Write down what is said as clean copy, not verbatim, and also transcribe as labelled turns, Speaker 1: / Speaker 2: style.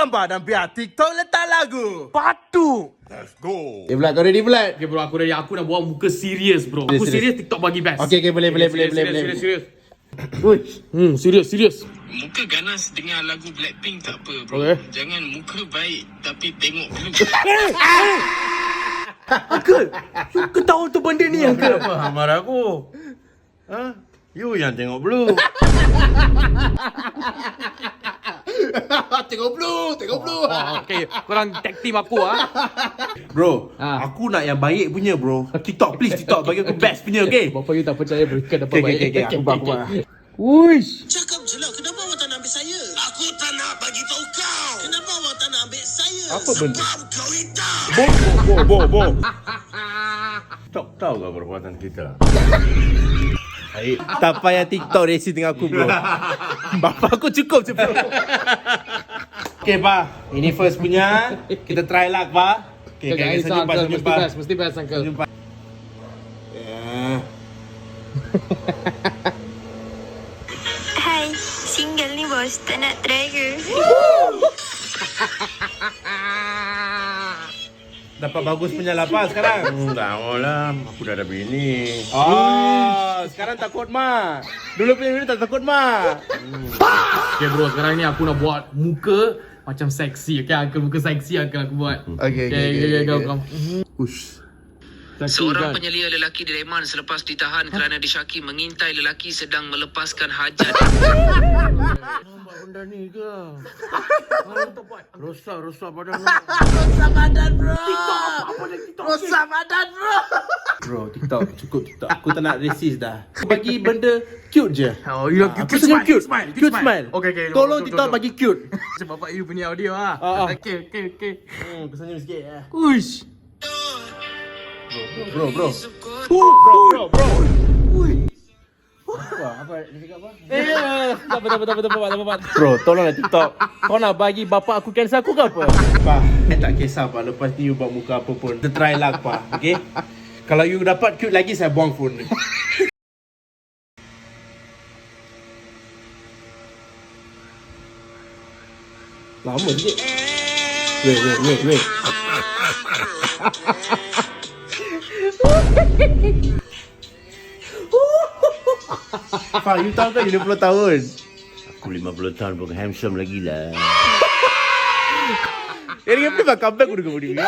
Speaker 1: gambar dan biar TikTok letak lagu.
Speaker 2: Patut.
Speaker 1: Let's go.
Speaker 3: Okay, Bulat, kau ready, Bulat?
Speaker 2: Okay bro, aku nak buat muka serius bro. Aku serius, TikTok bagi best.
Speaker 3: Okay, boleh.
Speaker 2: Serius. Serius.
Speaker 4: Muka ganas dengar lagu Blackpink tak apa bro.
Speaker 2: Okay.
Speaker 4: Jangan muka baik tapi tengok dulu.
Speaker 2: Uncle, suka tahu tu benda ni Uncle.
Speaker 5: Apa hamar aku? Ha? You yang tengok blue.
Speaker 3: Tengok blue.
Speaker 2: Okay, korang tag team aku
Speaker 5: Bro, aku nak yang baik punya bro. TikTok please, TikTok bagi aku best punya, okay?
Speaker 2: Bapa you tak percaya berikan dapat baik.
Speaker 5: Okay, aku buat.
Speaker 2: Uish.
Speaker 6: Cakap je lah, kenapa awak tak nak ambil saya? Aku tak nak bagi tahu kau. Kenapa awak tak nak ambil saya?
Speaker 3: Apa benda?
Speaker 6: Sebab kau hitam.
Speaker 5: Bo. Tahu kau perbuatan kita?
Speaker 1: Baik, tak payah TikTok racing dengan aku bro. Bapa aku cukup je bro. Okay pa, ini first punya. Kita try luck pa. Okay,
Speaker 2: Senyum Uncle, mesti best Uncle.
Speaker 7: Hai, single ni bos, tak nak try ke?
Speaker 1: Dapat bagus punya lah pa sekarang.
Speaker 5: Tak lah, aku dah ada bini.
Speaker 1: Sekarang takut ma. Dulu punya video tak takut ma.
Speaker 2: Okay bro, sekarang ni aku nak buat muka macam seksi. Okay Uncle, muka seksi Uncle aku buat.
Speaker 3: Okay.
Speaker 2: Kau.
Speaker 3: Ush.
Speaker 4: Seorang penyelia lelaki di Reman selepas ditahan kerana disyaki mengintai lelaki sedang melepaskan hajat.
Speaker 5: Nampak benda ni ke? Rosak badan lu.
Speaker 1: Rosak badan bro. Rosak badan bro. Bro, TikTok cukup TikTok. Aku tak nak resist dah. Bagi benda cute je.
Speaker 2: Oh, you like
Speaker 1: Aku senyum cute. Cute smile.
Speaker 2: Okay.
Speaker 1: Tolong TikTok bagi cute.
Speaker 2: Macam bapak you punya audio Okay.
Speaker 1: Aku senyum sikit ya.
Speaker 2: Uish.
Speaker 1: Bro. Apa? Bro, tolonglah TikTok. Kau nak bagi bapak aku cancel aku ke apa? Pa, tak kisah pa. Lepas ni you buat muka apa pun. Kita try luck pa. Okay? Kalau you dapat cute lagi, saya buang phone. Lama sikit. Wait. Pak, you tahu kan 20 tahun?
Speaker 5: Aku 50 tahun pun handsome lagi lah.
Speaker 1: Ini kenapa comeback udah kemudian?